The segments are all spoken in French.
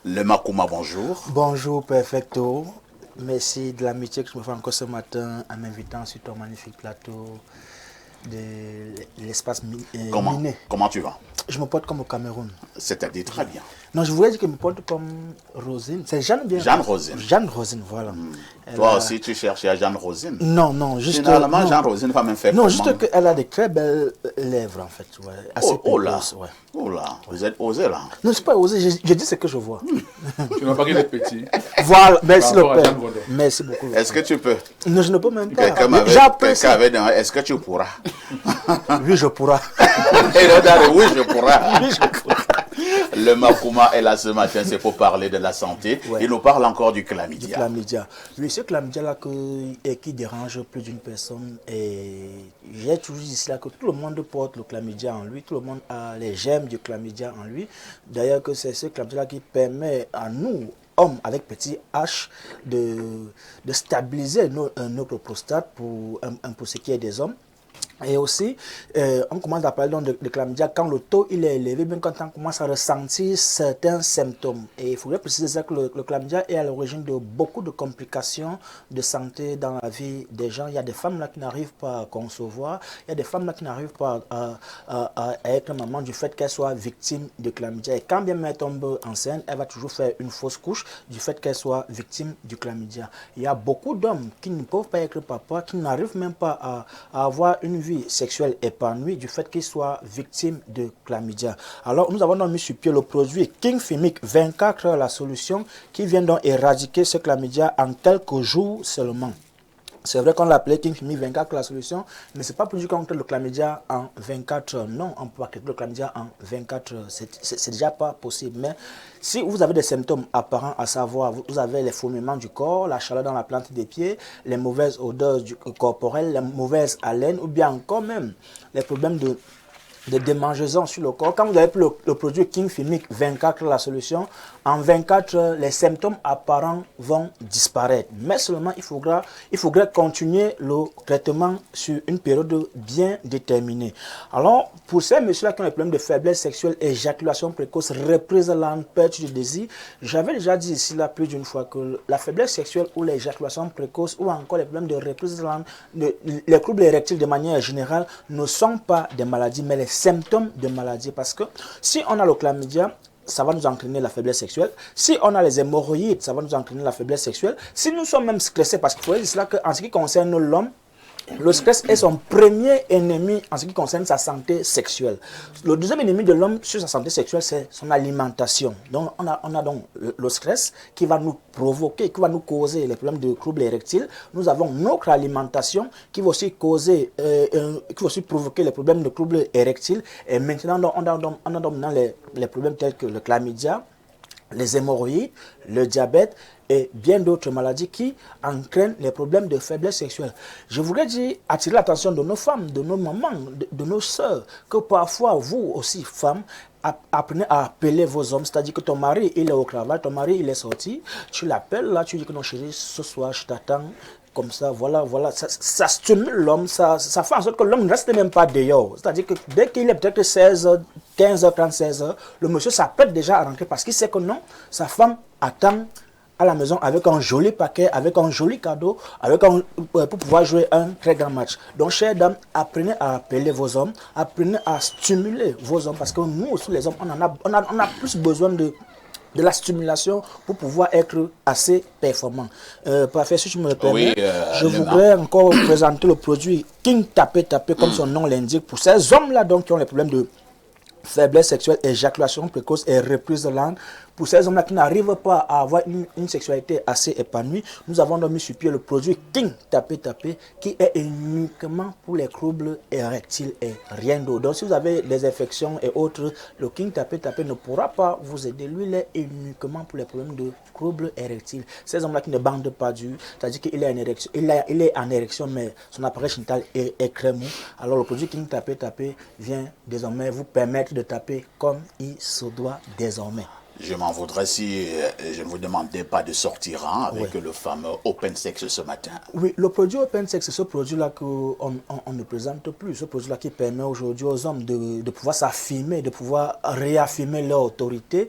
Le Makuma, bonjour. Bonjour, perfecto. Merci de l'amitié que je me fais encore ce matin en m'invitant sur ton magnifique plateau de l'espace miné. Comment tu vas? Je me porte comme au Cameroun. C'est-à-dire très bien. Non, je voulais dire que je me porte comme Rosine. C'est Jeanne bien. Jeanne Rosine. Jeanne Rosine, voilà. Toi aussi, tu cherchais à Jeanne Rosine? Non, juste... Finalement, Jeanne Rosine va même faire non, juste qu'elle a des très belles lèvres, en fait. Ouais, assez oh là, précoces, ouais. oh là, vous êtes osé là. Non, c'est pas osé, je dis ce que je vois. Tu n'as pas qu'il est petit. Voilà, merci le père. Merci beaucoup. Est-ce que tu peux? Non, je ne peux même pas. Quelqu'un avait demandé, est-ce que tu pourras? Oui, je pourrai. Oui, je pourrai. Oui, je pourrai. Le Makuma est là ce matin, c'est pour parler de la santé. Ouais. Il nous parle encore du chlamydia. Du chlamydia. Oui, ce chlamydia-là qui dérange plus d'une personne. Et j'ai toujours dit cela que tout le monde porte le chlamydia en lui. Tout le monde a les germes du chlamydia en lui. D'ailleurs, que c'est ce chlamydia-là qui permet à nous, hommes avec petit H, de stabiliser notre prostate pour ce qui est des hommes. Et aussi, on commence à parler de chlamydia quand le taux il est élevé, bien quand on commence à ressentir certains symptômes. Et il faudrait préciser ça que le chlamydia est à l'origine de beaucoup de complications de santé dans la vie des gens. Il y a des femmes là qui n'arrivent pas à concevoir, il y a des femmes là qui n'arrivent pas à être maman du fait qu'elles soient victimes de chlamydia. Et quand bien même elle tombe enceinte, elle va toujours faire une fausse couche du fait qu'elle soit victime du chlamydia. Il y a beaucoup d'hommes qui ne peuvent pas être papa, qui n'arrivent même pas à avoir une vie sexuelle épanouie du fait qu'ils soient victimes de chlamydia. Alors, nous avons donc mis sur pied le produit King Fimic 24 heures, la solution qui vient donc éradiquer ce chlamydia en quelques jours seulement. C'est vrai qu'on l'appelait King Fimic 24 la solution, mais ce n'est pas pour dire qu'on traite le chlamydia en 24 heures. Non, on ne peut pas traiter le chlamydia en 24 heures. C'est déjà pas possible. Mais si vous avez des symptômes apparents, à savoir, vous avez les fourmillements du corps, la chaleur dans la plante des pieds, les mauvaises odeurs corporelles, les mauvaises haleines, ou bien encore même les problèmes de démangeaisons sur le corps. Quand vous avez pris le produit King Fimic 24, la solution, en 24 heures, les symptômes apparents vont disparaître. Mais seulement, il faudrait continuer le traitement sur une période bien déterminée. Alors, pour ces messieurs-là qui ont des problèmes de faiblesse sexuelle, éjaculation précoce, reprise lente, perte du désir, j'avais déjà dit ici là plus d'une fois que la faiblesse sexuelle ou l'éjaculation précoce ou encore les problèmes de reprise lente, les troubles érectiles de manière générale ne sont pas des maladies, mais les symptômes de maladie. Parce que si on a le chlamydia, ça va nous entraîner la faiblesse sexuelle. Si on a les hémorroïdes, ça va nous entraîner la faiblesse sexuelle. Si nous sommes même stressés, parce qu'il faut dire cela qu'en ce qui concerne l'homme, le stress est son premier ennemi en ce qui concerne sa santé sexuelle. Le deuxième ennemi de l'homme sur sa santé sexuelle, c'est son alimentation. Donc, on a donc le stress qui va nous provoquer, qui va nous causer les problèmes de troubles érectiles. Nous avons notre alimentation qui va aussi causer, qui va aussi provoquer les problèmes de troubles érectiles. Et maintenant, on a donc les problèmes tels que le chlamydia, les hémorroïdes, le diabète et bien d'autres maladies qui entraînent les problèmes de faiblesse sexuelle. Je voudrais attirer l'attention de nos femmes, de nos mamans, de nos sœurs, que parfois vous aussi, femmes, apprenez à appeler vos hommes, c'est-à-dire que ton mari il est au travail, ton mari il est sorti, tu l'appelles là, tu dis que non chérie, ce soir je t'attends. Comme ça, voilà, ça stimule l'homme, ça fait en sorte que l'homme ne reste même pas dehors. C'est-à-dire que dès qu'il est peut-être 16h, 15h30, 16h, le monsieur s'apprête déjà à rentrer parce qu'il sait que non, sa femme attend à la maison avec un joli paquet, avec un joli cadeau, pour pouvoir jouer un très grand match. Donc, chères dames, apprenez à appeler vos hommes, apprenez à stimuler vos hommes parce que nous aussi, les hommes, on a plus besoin de la stimulation pour pouvoir être assez performant. Parfait, si tu me le permets, je voudrais encore présenter le produit King Tapé Tapé, comme son nom l'indique, pour ces hommes-là donc qui ont les problèmes de faiblesse sexuelle, éjaculation précoce et reprise lente. Pour ces hommes-là qui n'arrivent pas à avoir une sexualité assez épanouie, nous avons donc mis sur pied le produit King Tapé Tapé qui est uniquement pour les troubles érectiles et rien d'autre. Donc si vous avez des infections et autres, le King Tapé Tapé ne pourra pas vous aider. Lui, il est uniquement pour les problèmes de troubles érectiles. Ces hommes-là qui ne bandent pas du, c'est-à-dire qu'il est en érection, il est en érection, mais son appareil génital est très mou. Alors le produit King Tapé Tapé vient désormais vous permettre de taper comme il se doit désormais. Je m'en voudrais si je ne vous demandais pas de sortir avec le fameux Open Sex ce matin. Oui, le produit Open Sex, c'est ce produit-là qu'on ne présente plus. Ce produit-là qui permet aujourd'hui aux hommes de pouvoir s'affirmer, de pouvoir réaffirmer leur autorité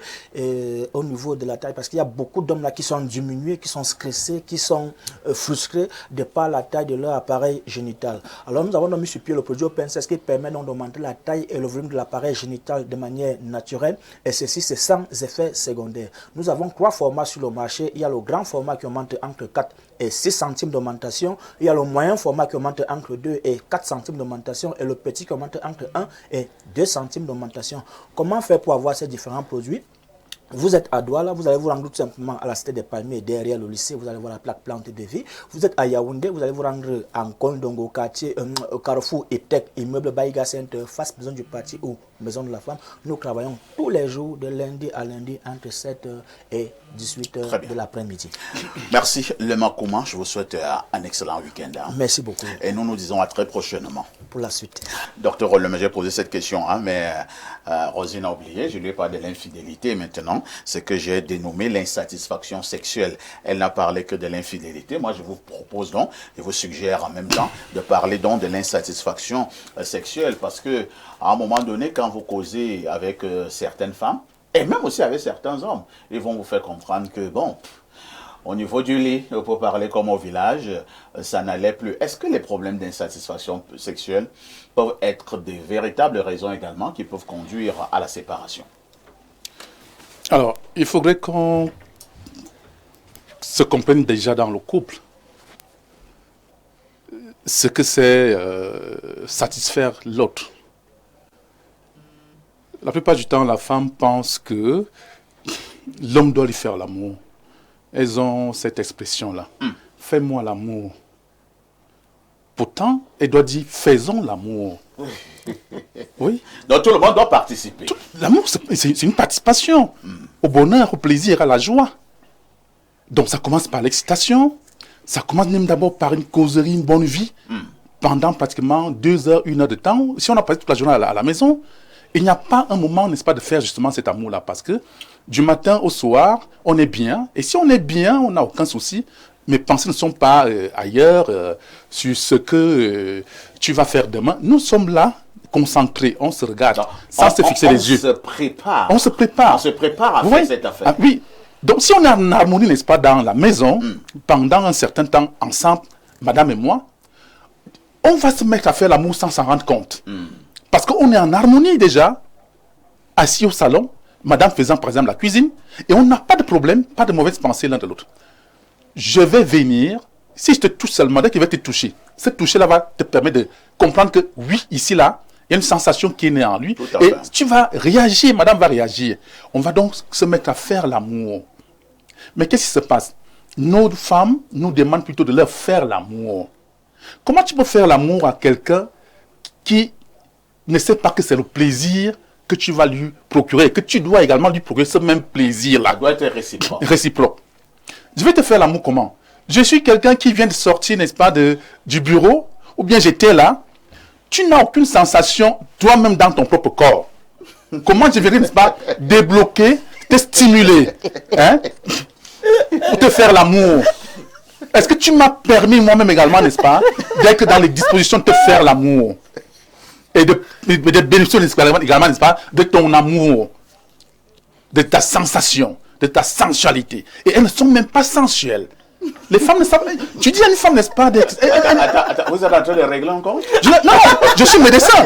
au niveau de la taille. Parce qu'il y a beaucoup d'hommes là qui sont diminués, qui sont stressés, qui sont frustrés de par la taille de leur appareil génital. Alors nous avons mis sur pied le produit Open Sex qui permet donc d'augmenter la taille et le volume de l'appareil génital de manière naturelle. Et ceci, c'est sans effet secondaire. Nous avons 3 formats sur le marché. Il y a le grand format qui augmente entre 4 et 6 centimes d'augmentation. Il y a le moyen format qui augmente entre 2 et 4 centimes d'augmentation et le petit qui augmente entre 1 et 2 centimes d'augmentation. Comment faire pour avoir ces différents produits? Vous êtes à Douala, vous allez vous rendre tout simplement à la Cité des Palmiers, derrière le lycée, vous allez voir la plaque plante de vie. Vous êtes à Yaoundé, vous allez vous rendre en Kondongo, au quartier, au Carrefour Etec, immeuble Baïga Center, face maison du parti ou maison de la femme. Nous travaillons tous les jours, de lundi à lundi, entre 7h et 18h de l'après-midi. Merci, le Makouma. Je vous souhaite un excellent week-end. Merci beaucoup. Et nous nous disons à très prochainement. Pour la suite. Docteur Olem, j'ai posé cette question, mais Rosine a oublié, je lui ai parlé de l'infidélité maintenant, c'est que j'ai dénommé l'insatisfaction sexuelle. Elle n'a parlé que de l'infidélité. Moi, je vous propose donc, je vous suggère en même temps de parler donc de l'insatisfaction sexuelle, parce que à un moment donné, quand vous causez avec certaines femmes, et même aussi avec certains hommes, ils vont vous faire comprendre que, bon, au niveau du lit, pour parler comme au village, ça n'allait plus. Est-ce que les problèmes d'insatisfaction sexuelle peuvent être des véritables raisons également qui peuvent conduire à la séparation? Alors, il faudrait qu'on se comprenne déjà dans le couple ce que c'est satisfaire l'autre. La plupart du temps, la femme pense que l'homme doit lui faire l'amour. Elles ont cette expression-là. Fais-moi l'amour. Pourtant, elle doit dire faisons l'amour. Oui. Donc tout le monde doit participer. L'amour, c'est une participation au bonheur, au plaisir, à la joie. Donc ça commence par l'excitation. Ça commence même d'abord par une causerie, une bonne vie. Pendant pratiquement 2 heures, 1 heure de temps. Si on a passé toute la journée à la maison, il n'y a pas un moment, n'est-ce pas, de faire justement cet amour-là. Parce que du matin au soir, on est bien. Et si on est bien, on n'a aucun souci. Mes pensées ne sont pas ailleurs sur ce que tu vas faire demain. Nous sommes là, concentrés, on se regarde, sans se fixer les yeux. On se prépare. On se prépare. On se prépare à faire cette affaire. Oui. Donc si on est en harmonie, n'est-ce pas, dans la maison, pendant un certain temps, ensemble, madame et moi, on va se mettre à faire l'amour sans s'en rendre compte. Parce qu'on est en harmonie déjà, assis au salon, madame faisant par exemple la cuisine, et on n'a pas de problème, pas de mauvaises pensées l'un de l'autre. Je vais venir, si je te touche seulement, dès qu'il va te toucher, ce toucher-là va te permettre de comprendre que oui, ici, là, il y a une sensation qui est née en lui, et tu vas réagir, madame va réagir. On va donc se mettre à faire l'amour. Mais qu'est-ce qui se passe? Nos femmes nous demandent plutôt de leur faire l'amour. Comment tu peux faire l'amour à quelqu'un qui ne sait pas que c'est le plaisir que tu vas lui procurer, que tu dois également lui procurer ce même plaisir-là? Ça doit être réciproque. Réciproque. Je vais te faire l'amour comment? Je suis quelqu'un qui vient de sortir, n'est-ce pas, du bureau, ou bien j'étais là. Tu n'as aucune sensation, toi-même dans ton propre corps. Comment je vais, n'est-ce pas, débloquer, te stimuler, hein, pour te faire l'amour? Est-ce que tu m'as permis moi-même également, n'est-ce pas, d'être dans les dispositions de te faire l'amour? Et de bénéficier également, n'est-ce pas, de ton amour, de ta sensation, de ta sensualité. Et elles ne sont même pas sensuelles. Les femmes ne savent pas. Tu dis à une femme, n'est-ce pas, d'être... Attends, vous êtes en train de régler encore? Non, je suis médecin.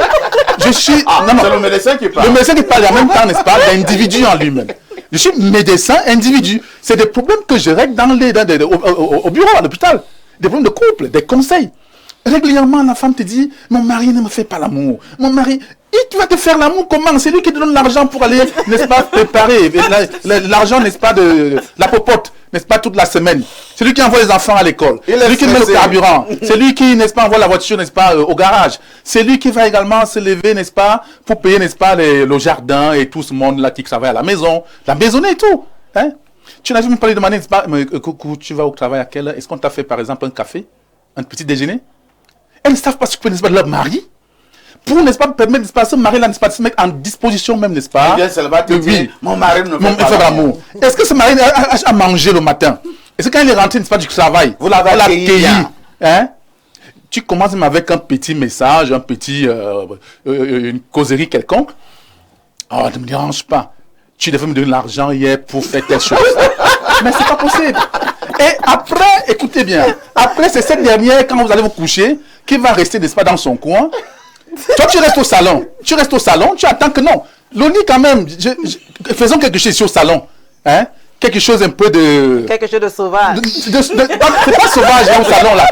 Je suis... c'est le médecin qui parle. Le médecin qui parle en même temps, n'est-ce pas, l'individu en lui-même. Je suis médecin, individu. C'est des problèmes que je règle au bureau, à l'hôpital. Des problèmes de couple, des conseils. Régulièrement, la femme te dit, mon mari ne me fait pas l'amour. Mon mari, il va te faire l'amour comment? C'est lui qui te donne l'argent pour aller, n'est-ce pas, préparer. L'argent, n'est-ce pas, de la popote, n'est-ce pas, toute la semaine. C'est lui qui envoie les enfants à l'école. C'est lui qui met le carburant. C'est lui qui, n'est-ce pas, envoie la voiture, n'est-ce pas, au garage. C'est lui qui va également se lever, n'est-ce pas, pour payer, n'est-ce pas, le jardin et tout ce monde-là qui travaille à la maison. La maisonnée et tout. Hein? Tu n'as jamais parlé de manière, n'est-ce pas, tu vas au travail à quelle heure? Est-ce qu'on t'a fait, par exemple, un café? Un petit déjeuner? Elles ne savent pas ce que n'est-ce pas leur mari. pour, n'est-ce pas, permettre, n'est-ce pas, ce mari-là, n'est-ce pas, de se mettre en disposition même, n'est-ce pas? Il vient seulement te dire, mon mari ne fait pas l'amour. Est-ce que ce mari a mangé le matin? Est-ce que quand il est rentré, n'est-ce pas, du travail, vous l'avez accueilli, hein? Tu commences même avec un petit message, une causerie quelconque. Oh, ne me dérange pas. Tu devais me donner l'argent hier pour faire telle chose. Mais c'est pas possible. Et après, écoutez bien, après c'est cette dernière, quand vous allez vous coucher, qui va rester, n'est-ce pas, dans son coin. Toi, tu restes au salon. Tu restes au salon, tu attends que non. L'ONU, quand même, faisons quelque chose ici au salon. Hein? Quelque chose un peu de... Quelque chose de sauvage. C'est pas sauvage hein, au salon, là.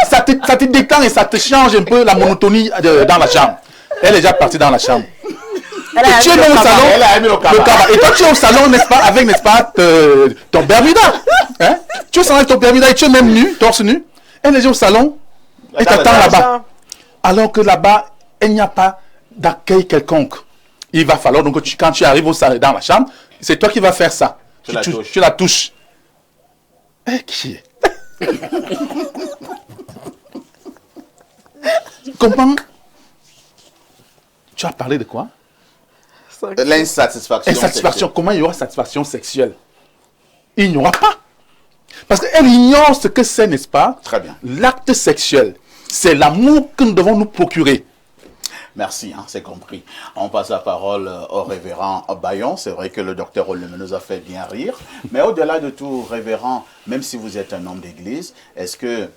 Ça te détend et ça te change un peu la monotonie dans la chambre. Elle est déjà partie dans la chambre. Et tu es même au salon, le cabas. Et toi, tu es au salon, n'est-ce pas, avec, n'est-ce pas, ton Bermuda. Hein? Tu es au salon avec ton Bermuda et tu es même nu, torse nu. Elle est déjà au salon et t'attend là-bas. Alors que là-bas, il n'y a pas d'accueil quelconque. Il va falloir, donc, quand tu arrives dans la chambre, c'est toi qui vas faire ça. Tu la touches. Eh, qui est? Comment? Tu as parlé de quoi? L'insatisfaction. Insatisfaction. Comment il y aura satisfaction sexuelle? Il n'y aura pas. Parce qu'elle ignore ce que c'est, n'est-ce pas? Très bien. L'acte sexuel, c'est l'amour que nous devons nous procurer. Merci, hein, c'est compris. On passe la parole au révérend Bayon. C'est vrai que le docteur Oleme nous a fait bien rire. Mais au-delà de tout, révérend, même si vous êtes un homme d'église, est-ce que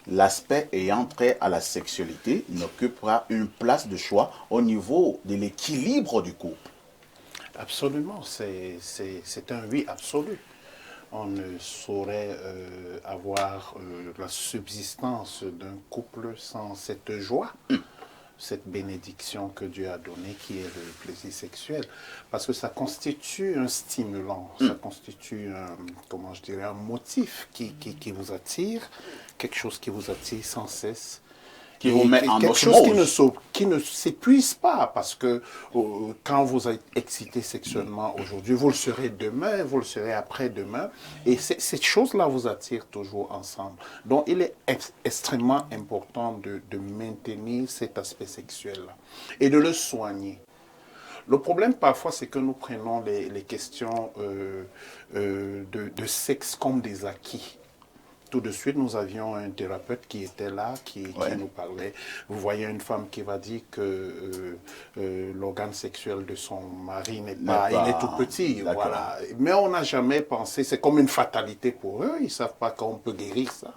l'aspect ayant trait à la sexualité n'occupe pas une place de choix au niveau de l'équilibre du couple? Absolument, c'est un oui absolu. On ne saurait avoir la subsistance d'un couple sans cette joie, cette bénédiction que Dieu a donnée qui est le plaisir sexuel. Parce que ça constitue un stimulant, ça constitue comment je dirais, un motif qui vous attire, quelque chose qui vous attire sans cesse. Qui vous met en quelque osmose. chose qui ne s'épuise pas, parce que quand vous êtes excité sexuellement aujourd'hui, vous le serez demain, vous le serez après-demain, et cette chose-là vous attire toujours ensemble. Donc il est extrêmement important de maintenir cet aspect sexuel-là et de le soigner. Le problème parfois, c'est que nous prenons les questions de sexe comme des acquis. Tout de suite, nous avions un thérapeute qui était là, qui nous parlait. Vous voyez une femme qui va dire que l'organe sexuel de son mari n'est pas, il est tout petit. Voilà. Mais on n'a jamais pensé, c'est comme une fatalité pour eux, ils ne savent pas qu'on peut guérir ça.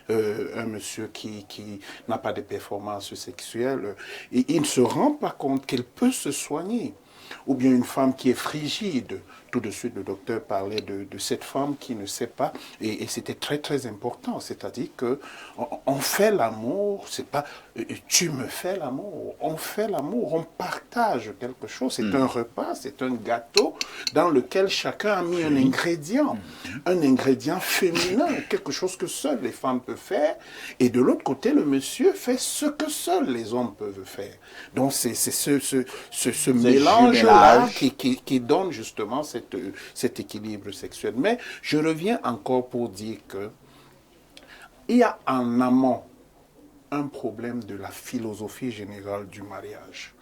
Un monsieur qui n'a pas de performance sexuelle, il ne se rend pas compte qu'il peut se soigner. Ou bien une femme qui est frigide. Tout de suite, le docteur parlait de cette femme qui ne sait pas. Et c'était très, très important. C'est-à-dire qu'on fait l'amour, c'est pas tu me fais l'amour. On fait l'amour, on partage quelque chose. C'est un repas, c'est un gâteau dans lequel chacun a mis un ingrédient féminin, quelque chose que seules les femmes peuvent faire. Et de l'autre côté, le monsieur fait ce que seuls les hommes peuvent faire. Donc, c'est ce mélange-là qui donne justement cet équilibre sexuel. Mais je reviens encore pour dire que il y a en amont un problème de la philosophie générale du mariage.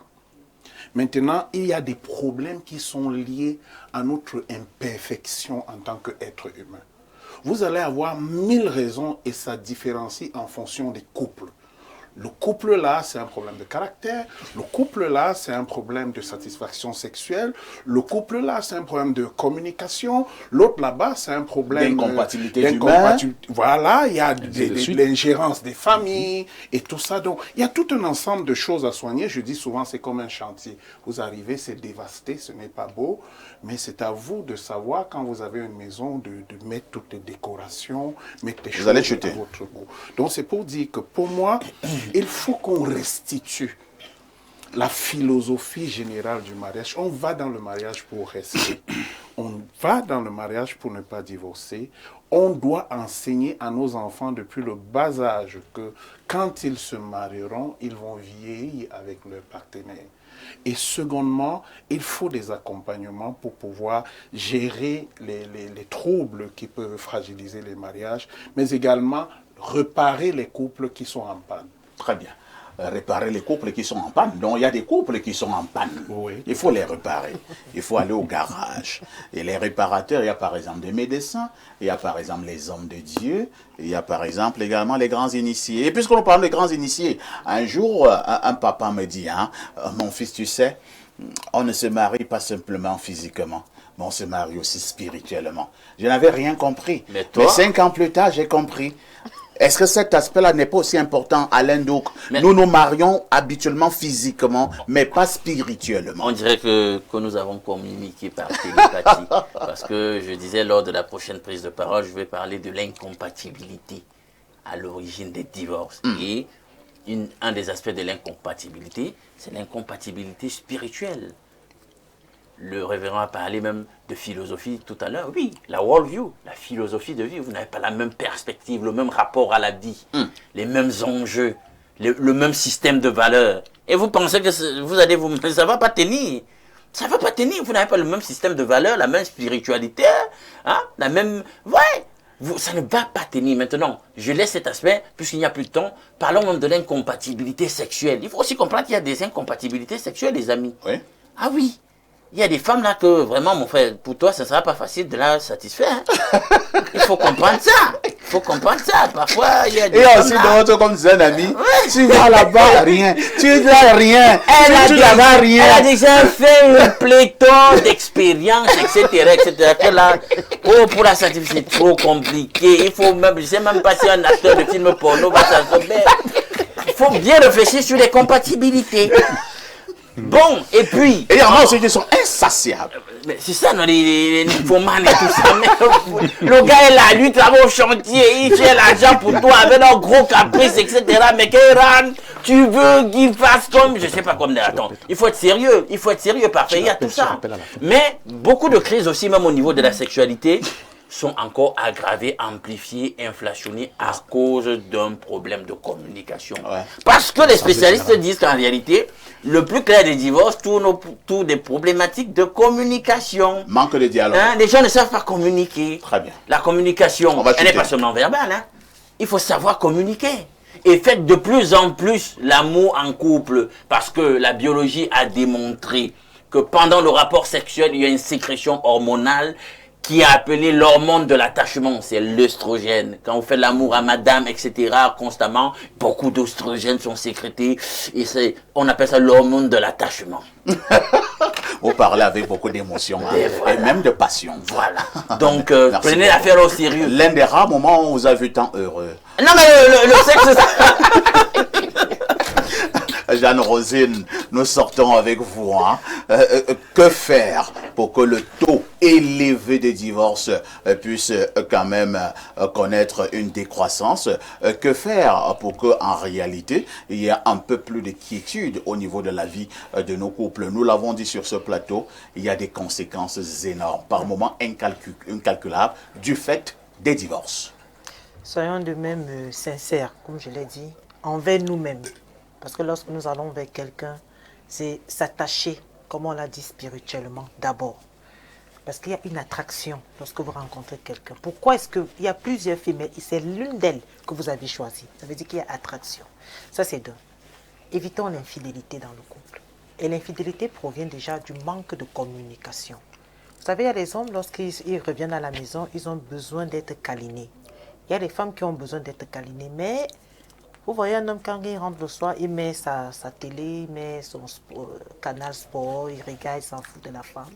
Maintenant, il y a des problèmes qui sont liés à notre imperfection en tant qu'être humain. Vous allez avoir 1000 raisons et ça différencie en fonction des couples. Le couple là, c'est un problème de caractère. Le couple là, c'est un problème de satisfaction sexuelle. Le couple là, c'est un problème de communication. L'autre là-bas, c'est un problème d'incompatibilité d'humain. Voilà, il y a l'ingérence des familles et tout ça. Donc, il y a tout un ensemble de choses à soigner. Je dis souvent, c'est comme un chantier. Vous arrivez, c'est dévasté, ce n'est pas beau. Mais c'est à vous de savoir, quand vous avez une maison, de mettre toutes les décorations, mettre les choses à votre goût. Donc, c'est pour dire que pour moi, il faut qu'on restitue la philosophie générale du mariage. On va dans le mariage pour rester. On va dans le mariage pour ne pas divorcer. On doit enseigner à nos enfants depuis le bas âge que quand ils se marieront, ils vont vieillir avec leur partenaire. Et secondement, il faut des accompagnements pour pouvoir gérer les troubles qui peuvent fragiliser les mariages, mais également réparer les couples qui sont en panne. Très bien. réparer les couples qui sont en panne. Donc il y a des couples qui sont en panne. Oui. Il faut les réparer. Il faut aller au garage. Et les réparateurs, il y a par exemple des médecins, il y a par exemple les hommes de Dieu, il y a par exemple également les grands initiés. Et puisque nous parlons des grands initiés, un jour, un papa me dit, hein, mon fils, tu sais, on ne se marie pas simplement physiquement, mais on se marie aussi spirituellement. Je n'avais rien compris. Mais toi... 5 ans plus tard, j'ai compris. Est-ce que cet aspect-là n'est pas aussi important, Alain Douk? Nous nous marions habituellement physiquement, mais pas spirituellement. On dirait que nous avons communiqué par télépathie. Parce que je disais, lors de la prochaine prise de parole, je vais parler de l'incompatibilité à l'origine des divorces. Et un des aspects de l'incompatibilité, c'est l'incompatibilité spirituelle. Le révérend a parlé même de philosophie tout à l'heure. Oui, la worldview, la philosophie de vie. Vous n'avez pas la même perspective, le même rapport à la vie, les mêmes enjeux, le même système de valeurs. Et vous pensez que ça ne va pas tenir. Ça ne va pas tenir. Vous n'avez pas le même système de valeurs, la même spiritualité, hein, la même... Ouais, ça ne va pas tenir. Maintenant, je laisse cet aspect, puisqu'il n'y a plus de temps. Parlons même de l'incompatibilité sexuelle. Il faut aussi comprendre qu'il y a des incompatibilités sexuelles, les amis. Oui. Ah oui. Il y a des femmes là que vraiment, mon frère, pour toi, ça ne sera pas facile de la satisfaire. Hein. Il faut comprendre ça. Il faut comprendre ça. Parfois, il y a des Et aussi d'autres, comme disait un ami, tu vas là-bas, rien. Tu n'as rien. Tu n'as rien. Elle a déjà fait une pléthore d'expériences, etc. Que là, pour la satisfaire, c'est trop compliqué. Il faut même, je sais même pas si un acteur de film porno va s'en sortir. Il faut bien réfléchir sur les compatibilités. Bon, et puis... Et il y en a aussi qui sont insatiables. Mais c'est ça, non, les nymphomanes et tout ça. Mais, le gars est là, lui, travaille au chantier, il fait l'argent pour toi avec leurs gros caprices, etc. Mais qu'il rentre, tu veux qu'il fasse comme... Je sais pas comme... Attends, il faut être sérieux, parfait, il y a tout ça. Mais beaucoup de crises aussi, même au niveau de la sexualité, sont encore aggravées, amplifiées, inflationnées à cause d'un problème de communication. Ouais. Parce que les spécialistes disent qu'en réalité, le plus clair des divorces tourne autour des problématiques de communication. Manque de dialogue. Hein, les gens ne savent pas communiquer. Très bien. La communication, elle n'est pas seulement verbale. Hein. Il faut savoir communiquer. Et faites de plus en plus l'amour en couple. Parce que la biologie a démontré que pendant le rapport sexuel, il y a une sécrétion hormonale qui est appelé l'hormone de l'attachement, c'est l'œstrogène. Quand vous faites l'amour à madame, etc., constamment, beaucoup d'œstrogènes sont sécrétés, et on appelle ça l'hormone de l'attachement. Vous parlez avec beaucoup d'émotion, hein, et même de passion. Voilà. Donc, prenez l'affaire au sérieux. L'un des rares moments où on vous a vu tant heureux. Non, mais le sexe, Jeanne-Rosine, nous sortons avec vous. Hein. Que faire pour que le taux élevé des divorces puisse quand même connaître une décroissance? Que faire pour que, en réalité, il y ait un peu plus de quiétude au niveau de la vie de nos couples? Nous l'avons dit sur ce plateau, il y a des conséquences énormes, par moments incalculables, du fait des divorces. Soyons de même sincères, comme je l'ai dit, envers nous-mêmes. Parce que lorsque nous allons vers quelqu'un, c'est s'attacher, comme on l'a dit, spirituellement d'abord. Parce qu'il y a une attraction lorsque vous rencontrez quelqu'un. Pourquoi est-ce qu'il y a plusieurs filles, mais c'est l'une d'elles que vous avez choisie? Ça veut dire qu'il y a attraction. Ça, c'est deux. Évitons l'infidélité dans le couple. Et l'infidélité provient déjà du manque de communication. Vous savez, il y a des hommes, lorsqu'ils reviennent à la maison, ils ont besoin d'être câlinés. Il y a des femmes qui ont besoin d'être câlinées, mais... Vous voyez un homme, quand il rentre le soir, il met sa télé, il met son canal sport, il regarde, il s'en fout de la femme.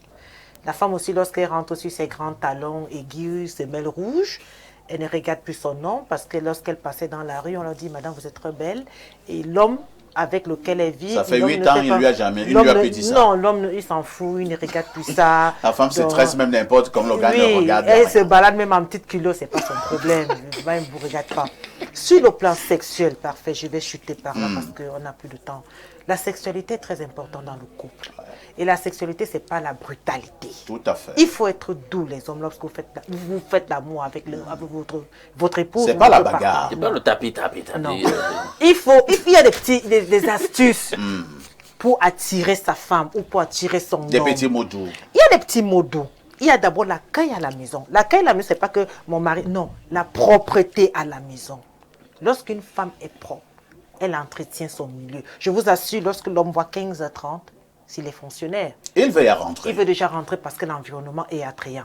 La femme aussi, lorsqu'elle rentre sur ses grands talons aigus, ses semelles rouges, elle ne regarde plus son homme parce que lorsqu'elle passait dans la rue, on leur dit « Madame, vous êtes très belle ». Et l'homme avec lequel elle vit... Ça fait 8 ans, il ne lui a plus dit ça. Non, l'homme, il s'en fout, il ne regarde plus ça. La femme se tresse même n'importe comme le gars oui, ne regarde. Elle se balade même en petite culotte, ce n'est pas son problème. Il ne vous regarde pas. Sur le plan sexuel, parfait, je vais chuter par là parce qu'on n'a plus de temps. La sexualité est très importante dans le couple. Et la sexualité, ce n'est pas la brutalité. Tout à fait. Il faut être doux, les hommes, lorsque vous faites l'amour avec votre épouse. Ce n'est pas la bagarre. Ce n'est pas le tapis. Non. Il y a des astuces pour attirer sa femme ou pour attirer son homme. Des petits mots doux. Il y a des petits mots doux. Il y a d'abord l'accueil à la maison. L'accueil à la maison, ce n'est pas que mon mari... Non, la propreté à la maison. Lorsqu'une femme est propre, elle entretient son milieu. Je vous assure, lorsque l'homme voit 15h30, s'il est fonctionnaire, Il veut y rentrer. il veut déjà rentrer parce que l'environnement est attrayant.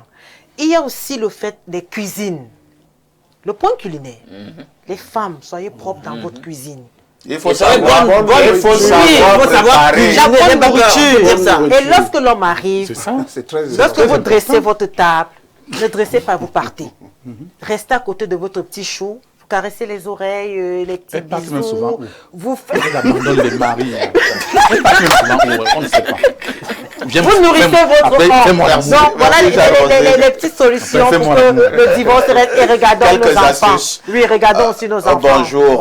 Il y a aussi le fait des cuisines. Le point culinaire. Les femmes, soyez propres dans votre cuisine. Il faut Et ça va être savoir, bonne il faut cuisine. savoir Il faut savoir préparer. cuisiner. La bonne N'aime pas nourriture. dire ça. Et lorsque l'homme arrive, C'est ça. C'est très lorsque important. vous dressez votre table, ne dressez pas, vous partez. Restez à côté de votre petit chou, vous caressez les oreilles, les petits Elle part même souvent bisous. où Vous faites... Elle abandonne les maris. Elle part même souvent où on ne sait pas. Viens, Vous nourrissez fais-moi- votre après, corps. fais-moi Donc l'amour. voilà Merci, les petites solutions Après, pour fais-moi que l'amour. le divorce reste. Et regardons Quelques nos enfants. astuces. Oui, regardons aussi nos enfants. Bonjour.